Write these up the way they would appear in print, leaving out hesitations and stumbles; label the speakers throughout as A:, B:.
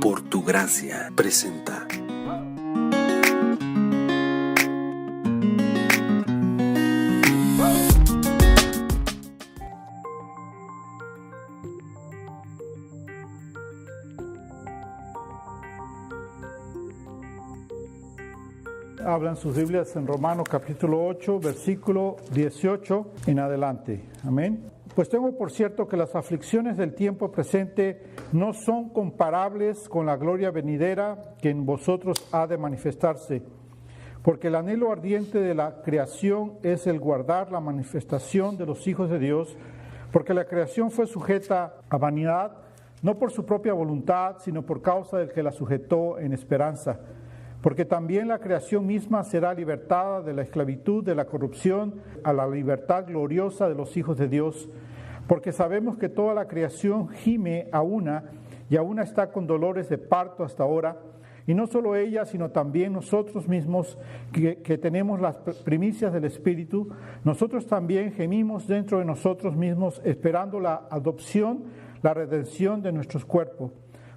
A: por tu gracia presenta.
B: Hablan sus Biblias en Romanos capítulo 8, versículo 18 en adelante. Amén. Pues tengo por cierto que las aflicciones del tiempo presente no son comparables con la gloria venidera que en vosotros ha de manifestarse. Porque el anhelo ardiente de la creación es el guardar la manifestación de los hijos de Dios, porque la creación fue sujeta a vanidad, no por su propia voluntad, sino por causa del que la sujetó en esperanza. Porque también la creación misma será libertada de la esclavitud, de la corrupción, a la libertad gloriosa de los hijos de Dios. Porque sabemos que toda la creación gime a una, y a una está con dolores de parto hasta ahora. Y no solo ella, sino también nosotros mismos, que tenemos las primicias del Espíritu, nosotros también gemimos dentro de nosotros mismos, esperando la adopción, la redención de nuestros cuerpos.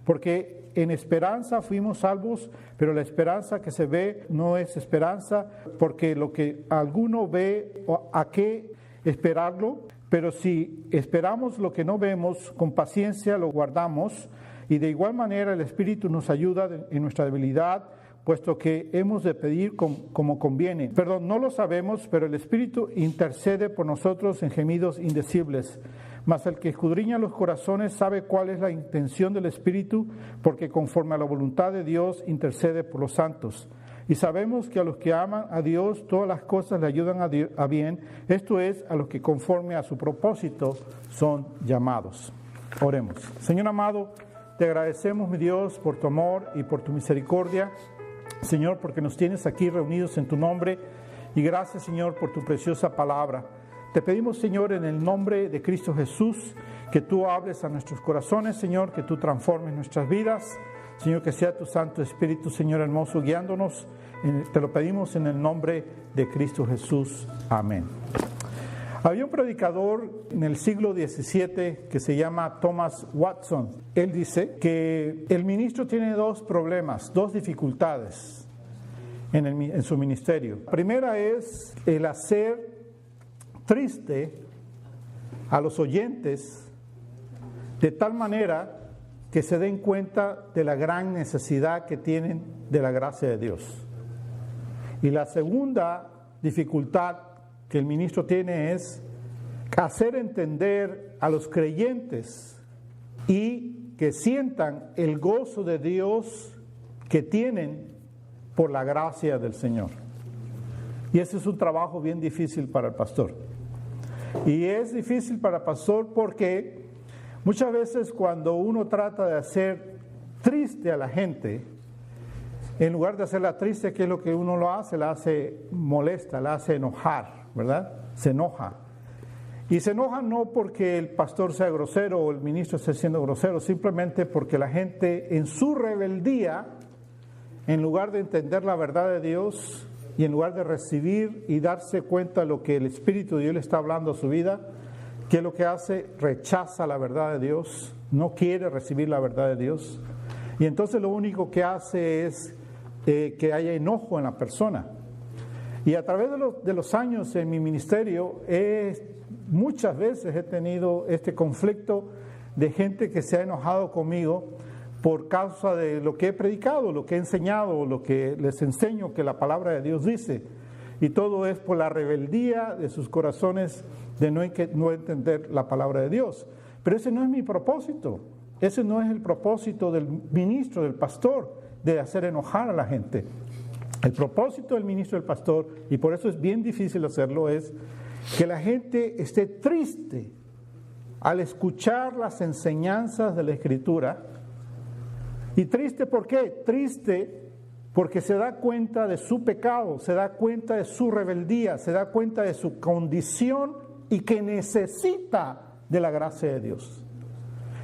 B: Porque en esperanza fuimos salvos, pero la esperanza que se ve no es esperanza, porque lo que alguno ve, ¿a qué esperarlo? Pero si esperamos lo que no vemos, con paciencia lo guardamos, y de igual manera el Espíritu nos ayuda en nuestra debilidad, puesto que hemos de pedir como conviene. No lo sabemos, pero el Espíritu intercede por nosotros en gemidos indecibles. Mas el que escudriña los corazones sabe cuál es la intención del Espíritu, porque conforme a la voluntad de Dios intercede por los santos. Y sabemos que a los que aman a Dios todas las cosas le ayudan a bien, esto es, a los que conforme a su propósito son llamados. Oremos. Señor amado, te agradecemos, mi Dios, por tu amor y por tu misericordia. Señor, porque nos tienes aquí reunidos en tu nombre, y gracias, Señor, por tu preciosa palabra. Te pedimos, Señor, en el nombre de Cristo Jesús, que tú hables a nuestros corazones, Señor, que tú transformes nuestras vidas. Señor, que sea tu Santo Espíritu, Señor hermoso, guiándonos. Te lo pedimos en el nombre de Cristo Jesús. Amén. Había un predicador en el siglo XVII que se llama Thomas Watson. Él dice que el ministro tiene dos problemas, dos dificultades en su ministerio. La primera es el hacer triste a los oyentes de tal manera que se den cuenta de la gran necesidad que tienen de la gracia de Dios. Y la segunda dificultad que el ministro tiene es hacer entender a los creyentes y que sientan el gozo de Dios que tienen por la gracia del Señor. Y ese es un trabajo bien difícil para el pastor. Y es difícil para el pastor porque muchas veces cuando uno trata de hacer triste a la gente, en lugar de hacerla triste, ¿qué es lo que uno lo hace? La hace molesta, la hace enojar, ¿verdad? Se enoja. Y se enoja no porque el pastor sea grosero o el ministro esté siendo grosero, simplemente porque la gente en su rebeldía, en lugar de entender la verdad de Dios y en lugar de recibir y darse cuenta de lo que el Espíritu de Dios le está hablando a su vida, ¿qué es lo que hace? Rechaza la verdad de Dios, no quiere recibir la verdad de Dios. Y entonces lo único que hace es que haya enojo en la persona. Y a través de los años en mi ministerio, muchas veces he tenido este conflicto de gente que se ha enojado conmigo por causa de lo que he predicado, lo que he enseñado, lo que les enseño que la palabra de Dios dice. Y todo es por la rebeldía de sus corazones de no entender la palabra de Dios. Pero ese no es mi propósito. Ese no es el propósito del ministro, del pastor, de hacer enojar a la gente. El propósito del ministro, del pastor, y por eso es bien difícil hacerlo, es que la gente esté triste al escuchar las enseñanzas de la Escritura. ¿Y triste por qué? Triste porque se da cuenta de su pecado, se da cuenta de su rebeldía, se da cuenta de su condición y que necesita de la gracia de Dios.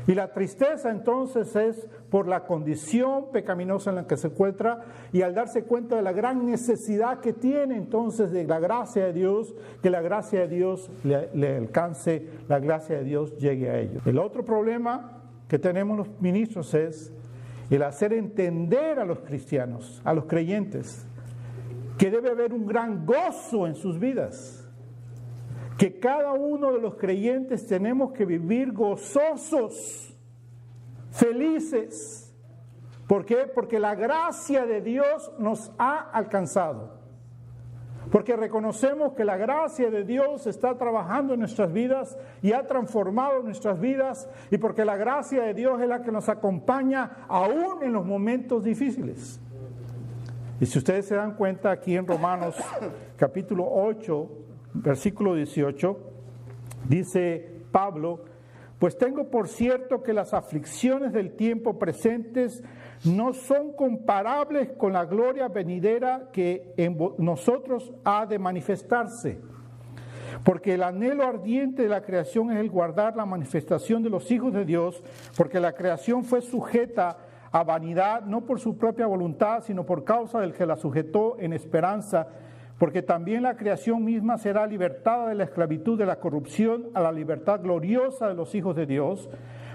B: Y la tristeza entonces es por la condición pecaminosa en la que se encuentra y al darse cuenta de la gran necesidad que tiene entonces de la gracia de Dios, que la gracia de Dios le alcance, la gracia de Dios llegue a ellos. El otro problema que tenemos los ministros es el hacer entender a los cristianos, a los creyentes, que debe haber un gran gozo en sus vidas, que cada uno de los creyentes tenemos que vivir gozosos, felices. ¿Por qué? Porque la gracia de Dios nos ha alcanzado. Porque reconocemos que la gracia de Dios está trabajando en nuestras vidas y ha transformado nuestras vidas, y porque la gracia de Dios es la que nos acompaña aún en los momentos difíciles. Y si ustedes se dan cuenta, aquí en Romanos capítulo 8, versículo 18, dice Pablo: pues tengo por cierto que las aflicciones del tiempo presentes no son comparables con la gloria venidera que en nosotros ha de manifestarse. Porque el anhelo ardiente de la creación es el guardar la manifestación de los hijos de Dios, porque la creación fue sujeta a vanidad, no por su propia voluntad, sino por causa del que la sujetó en esperanza, porque también la creación misma será libertada de la esclavitud de la corrupción a la libertad gloriosa de los hijos de Dios,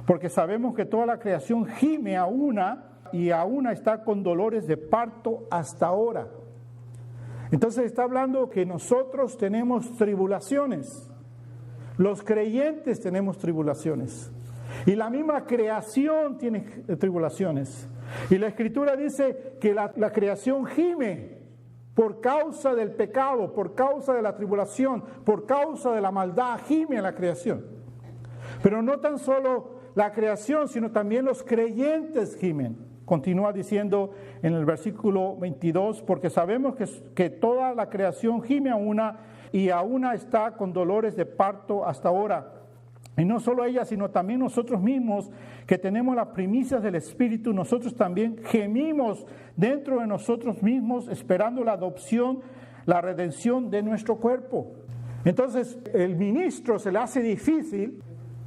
B: porque sabemos que toda la creación gime a una y aún está con dolores de parto hasta ahora. Entonces está hablando que nosotros tenemos tribulaciones, los creyentes tenemos tribulaciones, y la misma creación tiene tribulaciones. Y la Escritura dice que la creación gime por causa del pecado, por causa de la tribulación, por causa de la maldad, gime a la creación. Pero no tan solo la creación, sino también los creyentes gimen. Continúa diciendo en el versículo 22, porque sabemos que toda la creación gime a una y a una está con dolores de parto hasta ahora. Y no solo ella, sino también nosotros mismos, que tenemos las primicias del Espíritu, nosotros también gemimos dentro de nosotros mismos, esperando la adopción, la redención de nuestro cuerpo. Entonces, el ministro se le hace difícil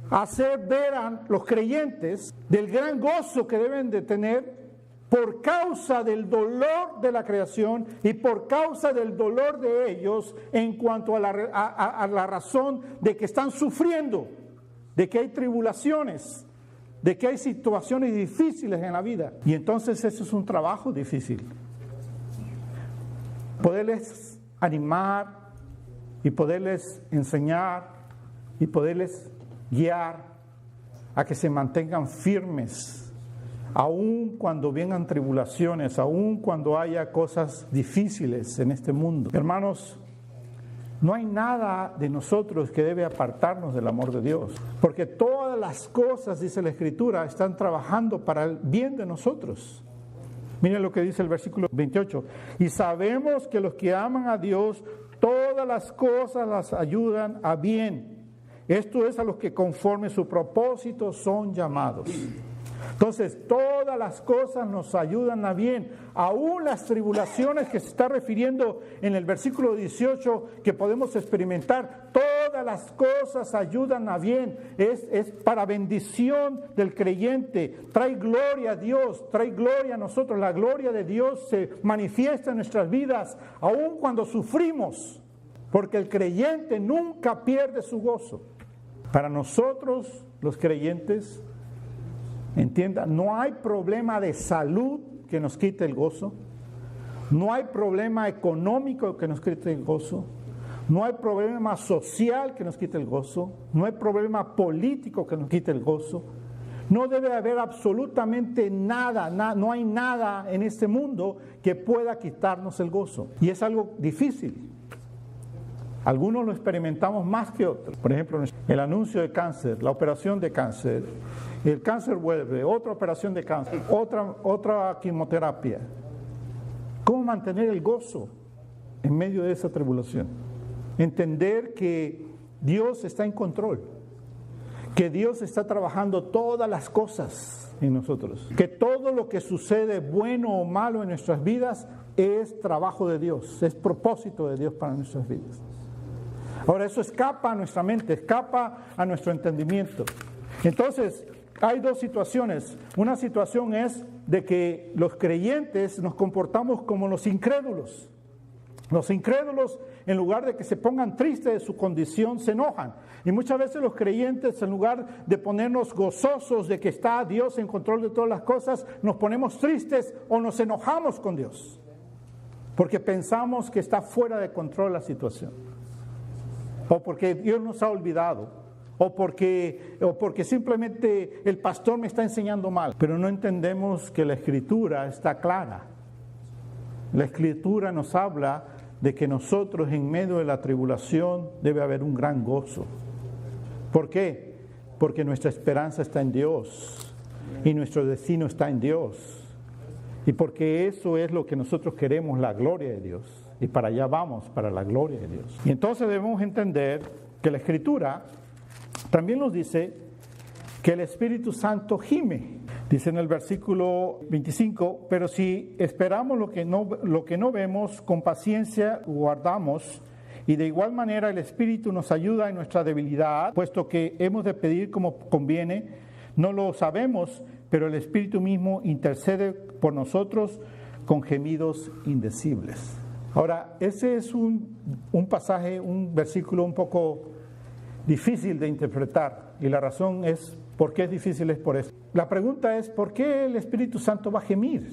B: hacer ver a los creyentes del gran gozo que deben de tener por causa del dolor de la creación y por causa del dolor de ellos en cuanto a la razón de que están sufriendo, de que hay tribulaciones, de que hay situaciones difíciles en la vida. Y entonces eso es un trabajo difícil. Poderles animar y poderles enseñar y poderles guiar a que se mantengan firmes, aun cuando vengan tribulaciones, aun cuando haya cosas difíciles en este mundo. Hermanos, no hay nada de nosotros que debe apartarnos del amor de Dios, porque todas las cosas, dice la Escritura, están trabajando para el bien de nosotros. Miren lo que dice el versículo 28. Y sabemos que los que aman a Dios, todas las cosas las ayudan a bien. Esto es a los que conforme su propósito son llamados. Entonces, todas las cosas nos ayudan a bien. Aún las tribulaciones que se está refiriendo en el versículo 18 que podemos experimentar, todas las cosas ayudan a bien. Es para bendición del creyente. Trae gloria a Dios, trae gloria a nosotros. La gloria de Dios se manifiesta en nuestras vidas, aún cuando sufrimos, porque el creyente nunca pierde su gozo. Para nosotros, los creyentes, entienda, no hay problema de salud que nos quite el gozo, no hay problema económico que nos quite el gozo, no hay problema social que nos quite el gozo, no hay problema político que nos quite el gozo. No debe haber absolutamente nada, no hay nada en este mundo que pueda quitarnos el gozo. Y es algo difícil. Algunos lo experimentamos más que otros. Por ejemplo, el anuncio de cáncer, la operación de cáncer, el cáncer vuelve, otra operación de cáncer, otra quimioterapia. ¿Cómo mantener el gozo en medio de esa tribulación? Entender que Dios está en control, que Dios está trabajando todas las cosas en nosotros, que todo lo que sucede, bueno o malo en nuestras vidas, es trabajo de Dios, es propósito de Dios para nuestras vidas. Ahora, eso escapa a nuestra mente, escapa a nuestro entendimiento. Entonces, hay dos situaciones. Una situación es de que los creyentes nos comportamos como los incrédulos. Los incrédulos en lugar de que se pongan tristes de su condición, se enojan. Y muchas veces los creyentes, en lugar de ponernos gozosos de que está Dios en control de todas las cosas, nos ponemos tristes o nos enojamos con Dios, porque pensamos que está fuera de control la situación, o porque Dios nos ha olvidado, o porque simplemente el pastor me está enseñando mal. Pero no entendemos que la Escritura está clara. La Escritura nos habla de que nosotros en medio de la tribulación debe haber un gran gozo. ¿Por qué? Porque nuestra esperanza está en Dios y nuestro destino está en Dios. Y porque eso es lo que nosotros queremos, la gloria de Dios. Y para allá vamos, para la gloria de Dios. Y entonces debemos entender que la Escritura también nos dice que el Espíritu Santo gime. Dice en el versículo 25, pero si esperamos lo que no vemos, con paciencia guardamos, y de igual manera el Espíritu nos ayuda en nuestra debilidad, puesto que hemos de pedir como conviene, no lo sabemos, pero el Espíritu mismo intercede por nosotros con gemidos indecibles. Ahora, ese es un pasaje, un versículo un poco difícil de interpretar, y la razón es por qué es difícil, es por eso. La pregunta es, ¿por qué el Espíritu Santo va a gemir?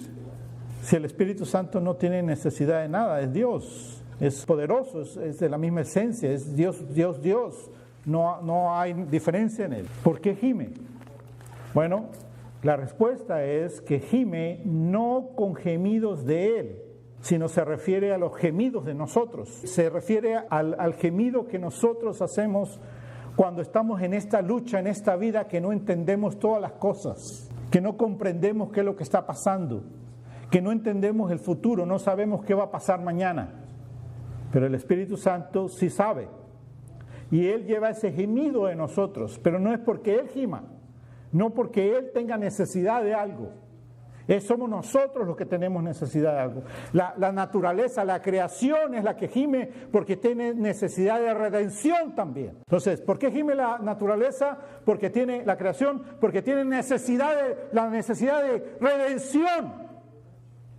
B: Si el Espíritu Santo no tiene necesidad de nada, es Dios, es poderoso, es de la misma esencia, es Dios, no hay diferencia en él. ¿Por qué gime? Bueno, la respuesta es que gime no con gemidos de él, sino se refiere a los gemidos de nosotros, se refiere al gemido que nosotros hacemos cuando estamos en esta lucha, en esta vida, que no entendemos todas las cosas, que no comprendemos qué es lo que está pasando, que no entendemos el futuro, no sabemos qué va a pasar mañana. Pero el Espíritu Santo sí sabe. Y Él lleva ese gemido de nosotros, pero no es porque Él gima, no porque Él tenga necesidad de algo. Somos nosotros los que tenemos necesidad de algo. La naturaleza, la creación es la que gime porque tiene necesidad de redención también. Entonces, ¿por qué gime la naturaleza? Porque tiene la creación, porque tiene la necesidad de redención.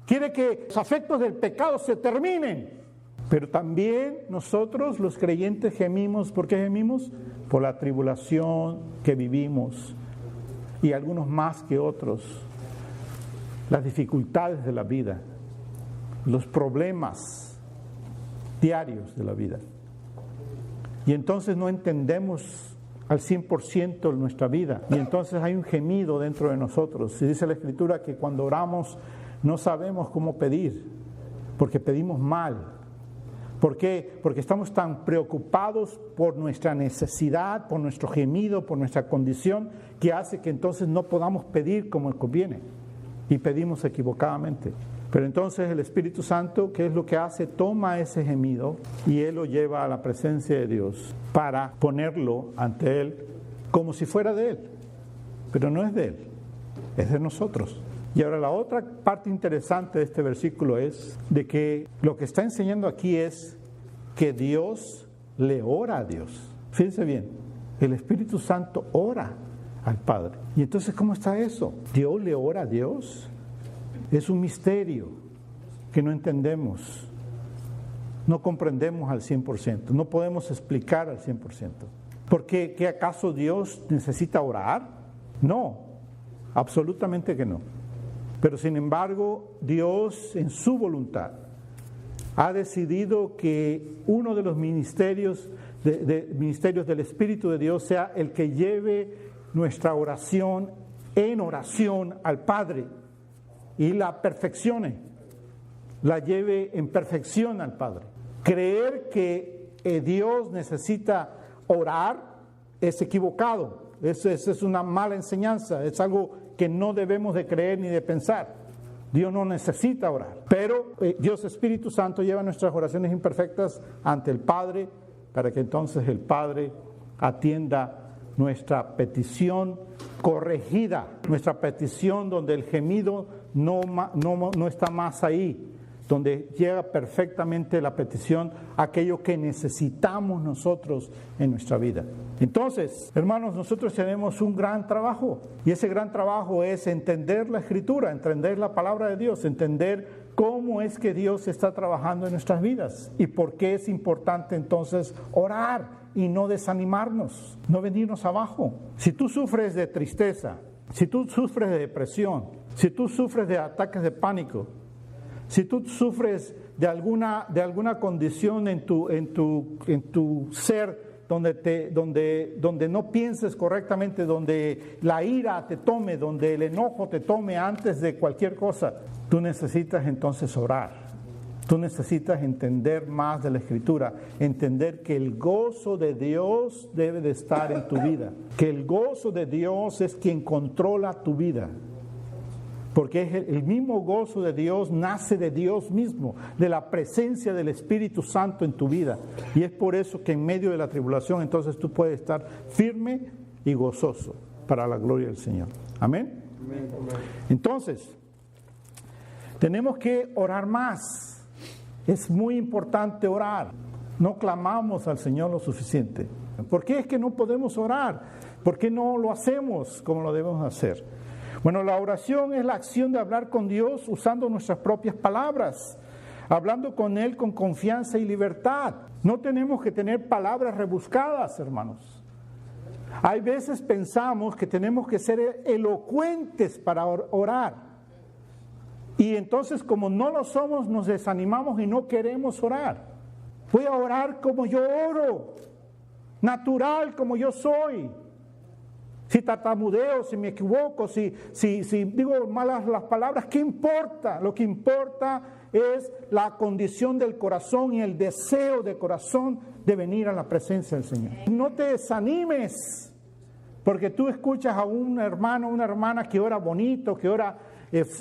B: Quiere que los afectos del pecado se terminen. Pero también nosotros, los creyentes, gemimos. ¿Por qué gemimos? Por la tribulación que vivimos, y algunos más que otros. Las dificultades de la vida, los problemas diarios de la vida. Y entonces no entendemos al 100% nuestra vida. Y entonces hay un gemido dentro de nosotros. Y dice la Escritura que cuando oramos no sabemos cómo pedir, porque pedimos mal. ¿Por qué? Porque estamos tan preocupados por nuestra necesidad, por nuestro gemido, por nuestra condición, que hace que entonces no podamos pedir como conviene. Y pedimos equivocadamente. Pero entonces el Espíritu Santo, ¿qué es lo que hace? Toma ese gemido y Él lo lleva a la presencia de Dios para ponerlo ante Él como si fuera de Él. Pero no es de Él, es de nosotros. Y ahora la otra parte interesante de este versículo es de que lo que está enseñando aquí es que Dios le ora a Dios. Fíjense bien, el Espíritu Santo ora al Padre. Y entonces, ¿cómo está eso? ¿Dios le ora a Dios? Es un misterio que no entendemos, no comprendemos al 100%, no podemos explicar al 100%. ¿Por qué? ¿Que acaso Dios necesita orar? No, absolutamente que no. Pero sin embargo, Dios en su voluntad ha decidido que uno de los ministerios del Espíritu de Dios sea el que lleve nuestra oración en oración al Padre y la perfeccione, la lleve en perfección al Padre. Creer que Dios necesita orar es equivocado, es una mala enseñanza, es algo que no debemos de creer ni de pensar. Dios no necesita orar, pero Dios Espíritu Santo lleva nuestras oraciones imperfectas ante el Padre para que entonces el Padre atienda nuestra petición corregida, nuestra petición donde el gemido no está más ahí, donde llega perfectamente la petición, aquello que necesitamos nosotros en nuestra vida. Entonces, hermanos, nosotros tenemos un gran trabajo, y ese gran trabajo es entender la Escritura, entender la palabra de Dios, entender cómo es que Dios está trabajando en nuestras vidas y por qué es importante entonces orar y no desanimarnos, no venirnos abajo. Si tú sufres de tristeza, si tú sufres de depresión, si tú sufres de ataques de pánico, si tú sufres de alguna condición en tu ser donde no pienses correctamente, donde la ira te tome, donde el enojo te tome antes de cualquier cosa, tú necesitas entonces orar. Tú necesitas entender más de la Escritura, entender que el gozo de Dios debe de estar en tu vida, que el gozo de Dios es quien controla tu vida. Porque el mismo gozo de Dios nace de Dios mismo, de la presencia del Espíritu Santo en tu vida. Y es por eso que en medio de la tribulación entonces tú puedes estar firme y gozoso para la gloria del Señor. Amén. Entonces, tenemos que orar más. Es muy importante orar. No clamamos al Señor lo suficiente. ¿Por qué es que no podemos orar? ¿Por qué no lo hacemos como lo debemos hacer? Bueno, la oración es la acción de hablar con Dios usando nuestras propias palabras, hablando con Él con confianza y libertad. No tenemos que tener palabras rebuscadas, hermanos. Hay veces pensamos que tenemos que ser elocuentes para orar. Y entonces, como no lo somos, nos desanimamos y no queremos orar. Voy a orar como yo oro, natural como yo soy. Si tartamudeo, si me equivoco, si digo malas las palabras, ¿qué importa? Lo que importa es la condición del corazón y el deseo del corazón de venir a la presencia del Señor. No te desanimes, porque tú escuchas a un hermano, una hermana que ora bonito, que ora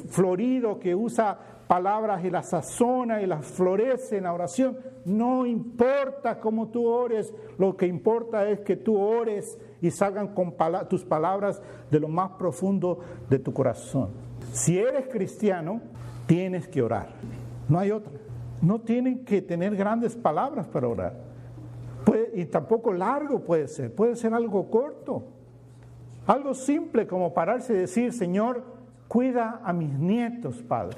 B: florido, que usa palabras y las sazona y las florece en la oración. No importa cómo tú ores, lo que importa es que tú ores y salgan con tus palabras de lo más profundo de tu corazón. Si eres cristiano, tienes que orar. No hay otra. No tienen que tener grandes palabras para orar. Y tampoco largo puede ser algo corto. Algo simple como pararse y decir: Señor, cuida a mis nietos, Padre.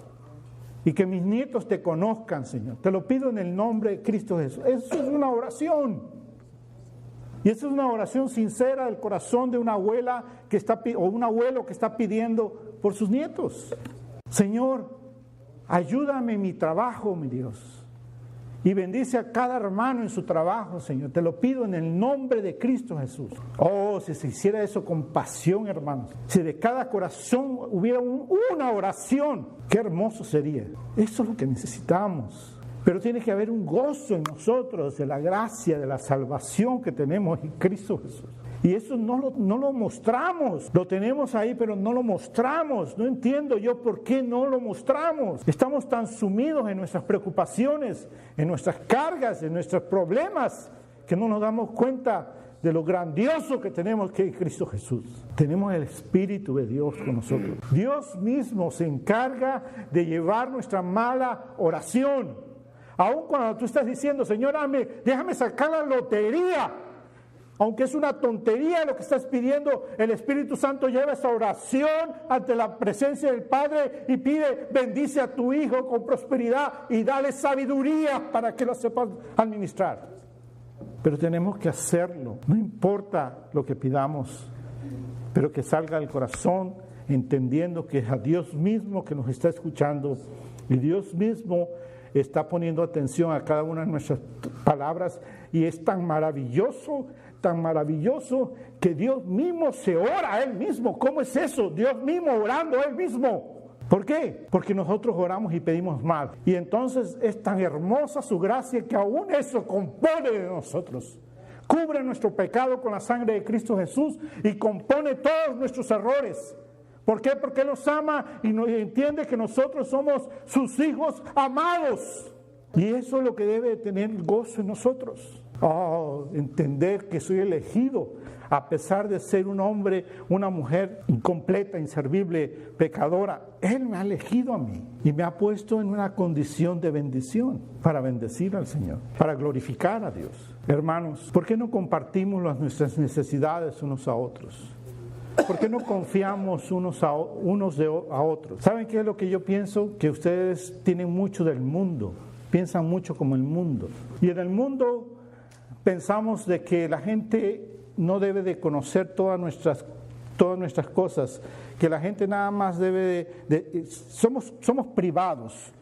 B: Y que mis nietos te conozcan, Señor. Te lo pido en el nombre de Cristo Jesús. Eso es una oración. Y esa es una oración sincera del corazón de una abuela o un abuelo que está pidiendo por sus nietos. Señor, ayúdame en mi trabajo, mi Dios. Y bendice a cada hermano en su trabajo, Señor. Te lo pido en el nombre de Cristo Jesús. Oh, si se hiciera eso con pasión, hermanos. Si de cada corazón hubiera una oración, qué hermoso sería. Eso es lo que necesitamos. Pero tiene que haber un gozo en nosotros de la gracia, de la salvación que tenemos en Cristo Jesús. Y eso no lo mostramos. Lo tenemos ahí, pero no lo mostramos. No entiendo yo por qué no lo mostramos. Estamos tan sumidos en nuestras preocupaciones, en nuestras cargas, en nuestros problemas, que no nos damos cuenta de lo grandioso que tenemos que es Cristo Jesús. Tenemos el Espíritu de Dios con nosotros. Dios mismo se encarga de llevar nuestra mala oración. Aun cuando tú estás diciendo: Señor, déjame sacar la lotería. Aunque es una tontería lo que estás pidiendo, el Espíritu Santo lleva esa oración ante la presencia del Padre y pide: bendice a tu hijo con prosperidad y dale sabiduría para que lo sepas administrar. Pero tenemos que hacerlo, no importa lo que pidamos, pero que salga del corazón entendiendo que es a Dios mismo que nos está escuchando y Dios mismo está poniendo atención a cada una de nuestras palabras, y es tan maravilloso que Dios mismo se ora a Él mismo. ¿Cómo es eso? Dios mismo orando a Él mismo. ¿Por qué? Porque nosotros oramos y pedimos mal. Y entonces es tan hermosa su gracia que aún eso compone de nosotros. Cubre nuestro pecado con la sangre de Cristo Jesús y compone todos nuestros errores. ¿Por qué? Porque Él nos ama y entiende que nosotros somos sus hijos amados. Y eso es lo que debe tener gozo en nosotros. Entender que soy elegido a pesar de ser un hombre, una mujer incompleta, inservible, pecadora. Él me ha elegido a mí y me ha puesto en una condición de bendición para bendecir al Señor, para glorificar a Dios. Hermanos, ¿por qué no compartimos nuestras necesidades unos a otros? ¿Por qué no confiamos unos a otros? ¿Saben qué es lo que yo pienso? Que ustedes tienen mucho del mundo, piensan mucho como el mundo. Y en el mundo pensamos de que la gente no debe de conocer todas nuestras cosas, que la gente nada más debe somos privados.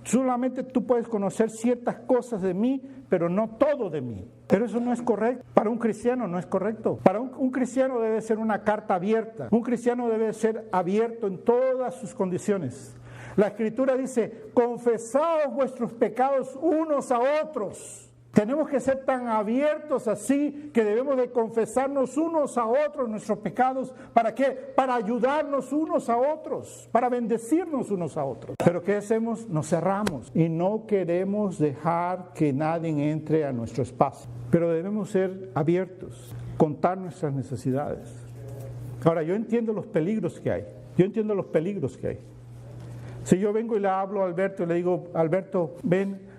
B: Solamente tú puedes conocer ciertas cosas de mí, pero no todo de mí. Pero eso no es correcto. Para un cristiano no es correcto. Para un cristiano debe ser una carta abierta. Un cristiano debe ser abierto en todas sus condiciones. La Escritura dice, confesaos vuestros pecados unos a otros. Tenemos que ser tan abiertos así que debemos de confesarnos unos a otros nuestros pecados. ¿Para qué? Para ayudarnos unos a otros, para bendecirnos unos a otros. Pero ¿qué hacemos? Nos cerramos y no queremos dejar que nadie entre a nuestro espacio. Pero debemos ser abiertos, contar nuestras necesidades. Ahora, yo entiendo los peligros que hay. Si yo vengo y le hablo a Alberto y le digo, Alberto, ven,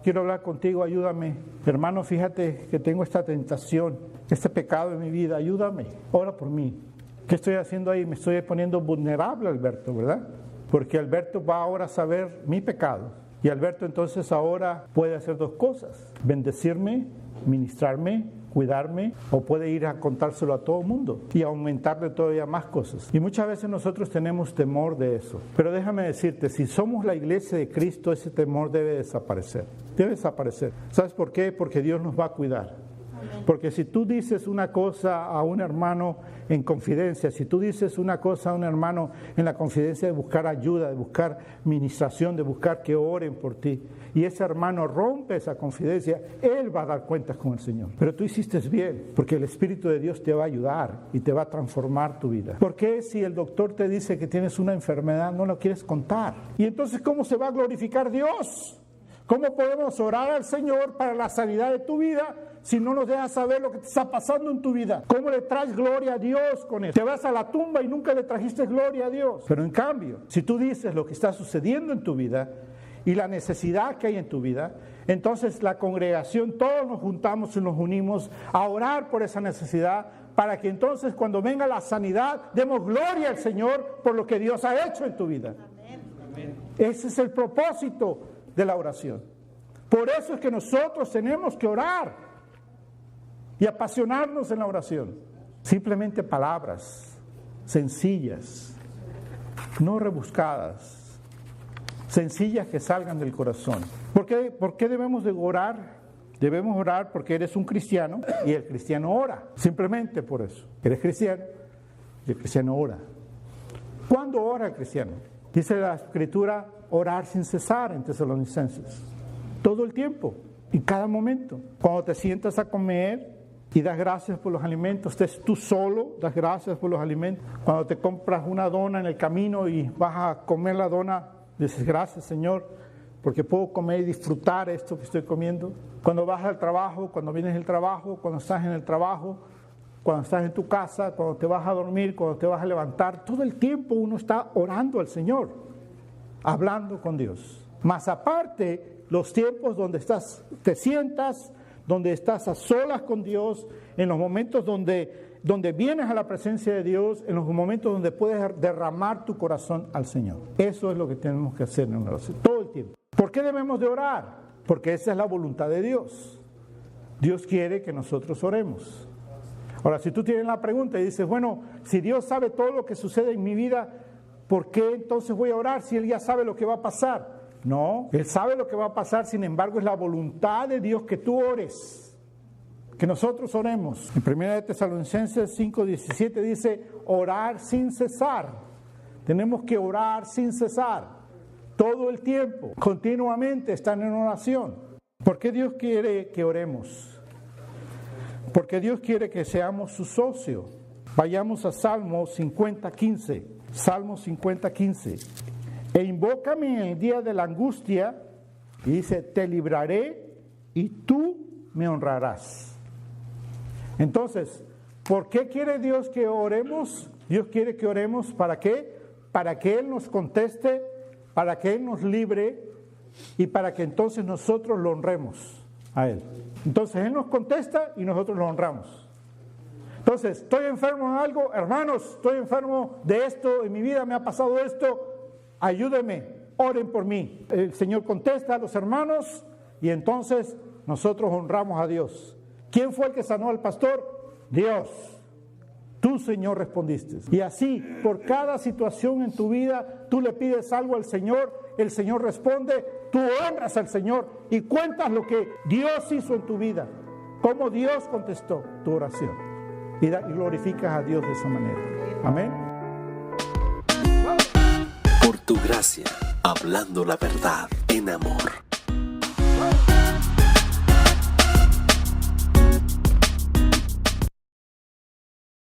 B: quiero hablar contigo, ayúdame. Hermano, fíjate que tengo esta tentación, este pecado en mi vida, ayúdame, ora por mí. ¿Qué estoy haciendo ahí? Me estoy poniendo vulnerable, Alberto, ¿verdad? Porque Alberto va ahora a saber mi pecado. Y Alberto entonces ahora puede hacer dos cosas: bendecirme, ministrarme, cuidarme, o puede ir a contárselo a todo el mundo y aumentarle todavía más cosas. Y muchas veces nosotros tenemos temor de eso. Pero déjame decirte, si somos la iglesia de Cristo, ese temor debe desaparecer. Debe desaparecer. ¿Sabes por qué? Porque Dios nos va a cuidar. Porque si tú dices una cosa a un hermano en confidencia, si tú dices una cosa a un hermano en la confidencia de buscar ayuda, de buscar ministración, de buscar que oren por ti, y ese hermano rompe esa confidencia, él va a dar cuentas con el Señor. Pero tú hiciste bien, porque el Espíritu de Dios te va a ayudar y te va a transformar tu vida. ¿Por qué si el doctor te dice que tienes una enfermedad no lo quieres contar? Y entonces, ¿cómo se va a glorificar Dios? ¿Cómo podemos orar al Señor para la sanidad de tu vida si no nos dejas saber lo que te está pasando en tu vida? ¿Cómo le traes gloria a Dios con eso? Te vas a la tumba y nunca le trajiste gloria a Dios. Pero en cambio, si tú dices lo que está sucediendo en tu vida y la necesidad que hay en tu vida, entonces la congregación, todos nos juntamos y nos unimos a orar por esa necesidad, para que entonces cuando venga la sanidad demos gloria al Señor por lo que Dios ha hecho en tu vida. Amén. Ese es el propósito de la oración. Por eso es que nosotros tenemos que orar y apasionarnos en la oración. Simplemente palabras sencillas, no rebuscadas, sencillas que salgan del corazón. ¿Por qué debemos de orar? Debemos orar porque eres un cristiano y el cristiano ora. Simplemente por eso. Eres cristiano y el cristiano ora. ¿Cuándo ora el cristiano? Dice la Escritura, orar sin cesar en Tesalonicenses. Todo el tiempo, en cada momento. Cuando te sientas a comer y das gracias por los alimentos, estés tú solo, das gracias por los alimentos. Cuando te compras una dona en el camino y vas a comer la dona, dices gracias, Señor, porque puedo comer y disfrutar esto que estoy comiendo. Cuando vas al trabajo, cuando vienes del trabajo, cuando estás en el trabajo, cuando estás en tu casa, cuando te vas a dormir, cuando te vas a levantar, todo el tiempo uno está orando al Señor, hablando con Dios. Más aparte, los tiempos donde te sientas, donde estás a solas con Dios, en los momentos donde vienes a la presencia de Dios, en los momentos donde puedes derramar tu corazón al Señor. Eso es lo que tenemos que hacer en una oración, todo el tiempo. ¿Por qué debemos de orar? Porque esa es la voluntad de Dios. Dios quiere que nosotros oremos. Ahora, si tú tienes la pregunta y dices, bueno, si Dios sabe todo lo que sucede en mi vida, ¿por qué entonces voy a orar si Él ya sabe lo que va a pasar? No, Él sabe lo que va a pasar, sin embargo, es la voluntad de Dios que tú ores, que nosotros oremos. En 1 Tesalonicenses 5:17 dice, orar sin cesar. Tenemos que orar sin cesar, todo el tiempo, continuamente están en oración. ¿Por qué Dios quiere que oremos? Porque Dios quiere que seamos su socio. Vayamos a Salmo 50:15. Salmo 50:15. E invócame en el día de la angustia, y dice, te libraré y tú me honrarás. Entonces, ¿por qué quiere Dios que oremos? Dios quiere que oremos, ¿para qué? Para que Él nos conteste, para que Él nos libre y para que entonces nosotros lo honremos a Él. Entonces Él nos contesta y nosotros lo honramos. Entonces, estoy enfermo en algo, hermanos, estoy enfermo de esto, en mi vida me ha pasado esto, ayúdenme, oren por mí. El Señor contesta a los hermanos y entonces nosotros honramos a Dios. ¿Quién fue el que sanó al pastor? Dios. Tú, Señor, respondiste. Y así, por cada situación en tu vida, tú le pides algo al Señor, el Señor responde, tú honras al Señor y cuentas lo que Dios hizo en tu vida, cómo Dios contestó tu oración. Y glorificas a Dios de esa manera. Amén.
A: Por tu gracia, hablando la verdad en amor.